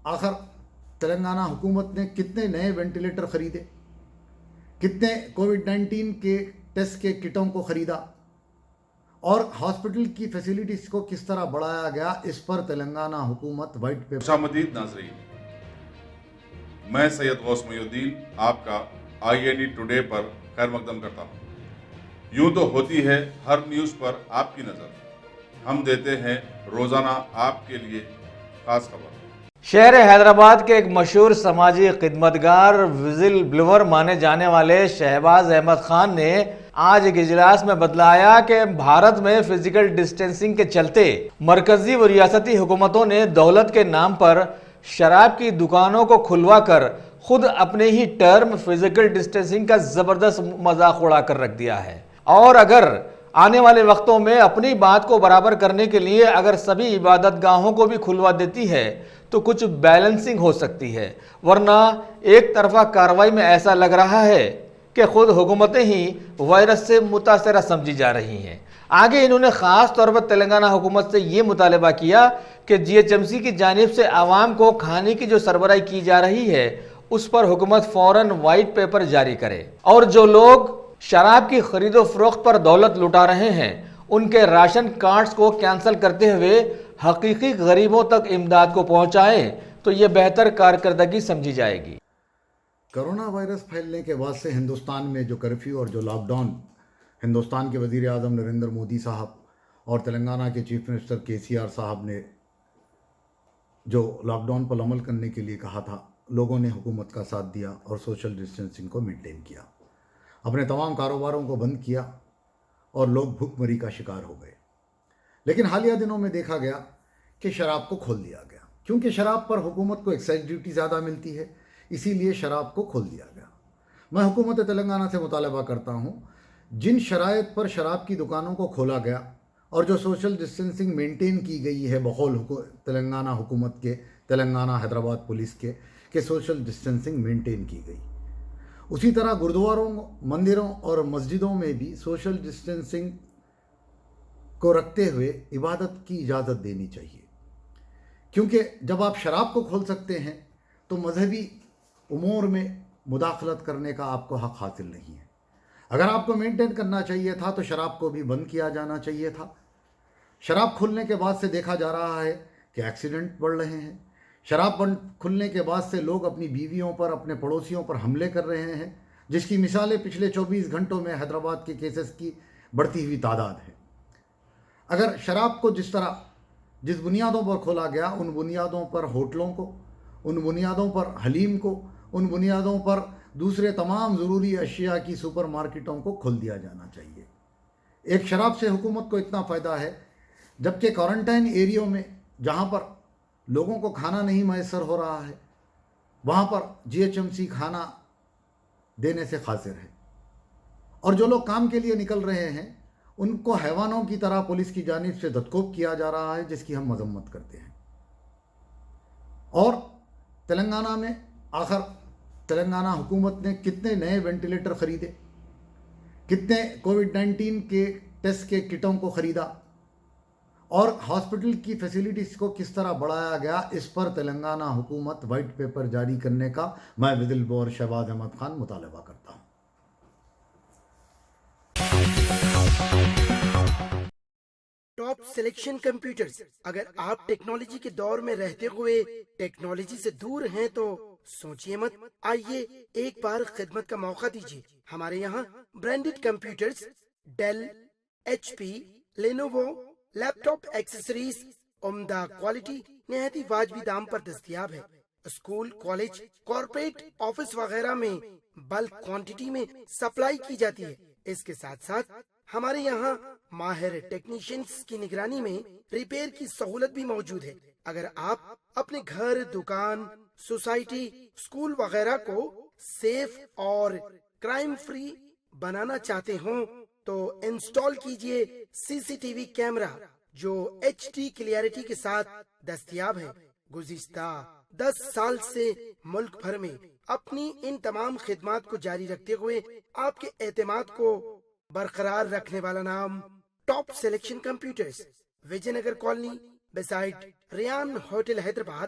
آخر تلنگانہ حکومت نے کتنے نئے وینٹیلیٹر خریدے، کتنے کووڈ-19 کے ٹیسٹ کے کٹوں کو خریدا اور ہاسپٹل کی فیسلٹیز کو کس طرح بڑھایا گیا، اس پر تلنگانہ حکومت وائٹ پیپر۔ خوشامدید ناظرین، میں سید غوث محی الدین آپ کا INE ٹوڈے پر خیر مقدم کرتا ہوں۔ یوں تو ہوتی ہے ہر نیوز پر آپ کی نظر، ہم دیتے ہیں روزانہ آپ کے لیے خاص خبر۔ شہر حیدرآباد کے ایک مشہور سماجی خدمتگار وزل بلور مانے جانے والے شہباز احمد خان نے آج ایک اجلاس میں بتلایا کہ بھارت میں فزیکل ڈسٹینسنگ کے چلتے مرکزی و ریاستی حکومتوں نے دولت کے نام پر شراب کی دکانوں کو کھلوا کر خود اپنے ہی ٹرم فزیکل ڈسٹینسنگ کا زبردست مذاق اڑا کر رکھ دیا ہے، اور اگر آنے والے وقتوں میں اپنی بات کو برابر کرنے کے لیے اگر سبھی عبادت گاہوں کو بھی کھلوا دیتی ہے تو کچھ بیلنسنگ ہو سکتی ہے، ورنہ ایک طرفہ کارروائی میں ایسا لگ رہا ہے کہ خود حکومتیں ہی وائرس سے متاثرہ سمجھی جا رہی ہیں۔ آگے انہوں نے خاص طور پر تلنگانہ حکومت سے یہ مطالبہ کیا کہ GHMC کی جانب سے عوام کو کھانے کی جو سربراہی کی جا رہی ہے اس پر حکومت فوراً وائٹ پیپر جاری کرے، اور جو لوگ شراب کی خرید و فروخت پر دولت لٹا رہے ہیں ان کے راشن کارڈز کو کینسل کرتے ہوئے حقیقی غریبوں تک امداد کو پہنچائیں تو یہ بہتر کارکردگی سمجھی جائے گی۔ کرونا وائرس پھیلنے کے بعد سے ہندوستان میں جو کرفیو اور جو لاک ڈاؤن ہندوستان کے وزیر اعظم نریندر مودی صاحب اور تلنگانہ کے چیف منسٹر KCR صاحب نے جو لاک ڈاؤن پر عمل کرنے کے لیے کہا تھا، لوگوں نے حکومت کا ساتھ دیا اور سوشل ڈسٹینسنگ کو مینٹین کیا، اپنے تمام کاروباروں کو بند کیا اور لوگ بھوک مری کا شکار ہو گئے۔ لیکن حالیہ دنوں میں دیکھا گیا کہ شراب کو کھول دیا گیا، کیونکہ شراب پر حکومت کو ایکسائز ڈیوٹی زیادہ ملتی ہے، اسی لیے شراب کو کھول دیا گیا۔ میں حکومت تلنگانہ سے مطالبہ کرتا ہوں، جن شرائط پر شراب کی دکانوں کو کھولا گیا اور جو سوشل ڈسٹینسنگ مینٹین کی گئی ہے بقول تلنگانہ حکومت کے، تلنگانہ حیدرآباد پولیس کے، کہ سوشل ڈسٹینسنگ مینٹین کی گئی، اسی طرح گردواروں، مندروں اور مسجدوں میں بھی سوشل ڈسٹینسنگ کو رکھتے ہوئے عبادت کی اجازت دینی چاہیے، کیونکہ جب آپ شراب کو کھول سکتے ہیں تو مذہبی امور میں مداخلت کرنے کا آپ کو حق حاصل نہیں ہے۔ اگر آپ کو مینٹین کرنا چاہیے تھا تو شراب کو بھی بند کیا جانا چاہیے تھا۔ شراب کھلنے کے بعد سے دیکھا جا رہا ہے کہ ایکسیڈنٹ بڑھ رہے ہیں، شراب بند کھلنے کے بعد سے لوگ اپنی بیویوں پر، اپنے پڑوسیوں پر حملے کر رہے ہیں، جس کی مثالیں پچھلے 24 گھنٹوں میں حیدرآباد کے کیسز کی بڑھتی ہوئی تعداد ہے۔ اگر شراب کو جس بنیادوں پر کھولا گیا، ان بنیادوں پر ہوٹلوں کو، ان بنیادوں پر حلیم کو، ان بنیادوں پر دوسرے تمام ضروری اشیاء کی سپر مارکیٹوں کو کھول دیا جانا چاہیے۔ ایک شراب سے حکومت کو اتنا فائدہ ہے، جبکہ کوارنٹائن ایریوں میں جہاں پر لوگوں کو کھانا نہیں میسر ہو رہا ہے وہاں پر GHMC کھانا دینے سے قاصر ہے، اور جو لوگ کام کے لیے نکل رہے ہیں ان کو حیوانوں کی طرح پولیس کی جانب سے دھتکوب کیا جا رہا ہے، جس کی ہم مذمت کرتے ہیں۔ اور تلنگانہ میں آخر تلنگانہ حکومت نے کتنے نئے وینٹیلیٹر خریدے، کتنے کووڈ-19 کے ٹیسٹ کے کٹوں کو خریدا اور ہاسپٹل کی فیسلٹیز کو کس طرح بڑھایا گیا، اس پر تلنگانہ حکومت وائٹ پیپر جاری کرنے کا میں وزل بلور شہباز احمد خان مطالبہ کرتا ہوں۔ ٹاپ سلیکشن کمپیوٹرز، اگر آپ ٹیکنالوجی کے دور میں رہتے ہوئے ٹیکنالوجی سے دور ہیں تو سوچئے مت، آئیے ایک بار خدمت کا موقع دیجیے۔ ہمارے یہاں branded computers, Dell, HP، Lenovo, laptop accessories عمدہ کوالٹی نہایت ہی واجبی دام پر دستیاب ہے۔ اسکول، کالج، کارپوریٹ آفس وغیرہ میں بلک کوانٹٹی میں سپلائی کی جاتی ہے۔ اس کے ساتھ ساتھ ہمارے یہاں ماہر ٹیکنیشینز کی نگرانی میں ریپیئر کی سہولت بھی موجود ہے۔ اگر آپ اپنے گھر، دکان، سوسائٹی، اسکول وغیرہ کو سیف اور کرائم فری بنانا چاہتے ہوں تو انسٹال کیجئے CCTV کیمرہ جو HD کلیئرٹی کے ساتھ دستیاب ہے۔ گزشتہ 10 سال سے ملک بھر میں اپنی ان تمام خدمات کو جاری رکھتے ہوئے آپ کے اعتماد کو برقرار رکھنے والا نام top selection computers, Vijay Nagar colony, beside Ryan hotel Hyderabad,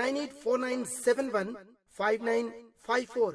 9849715954,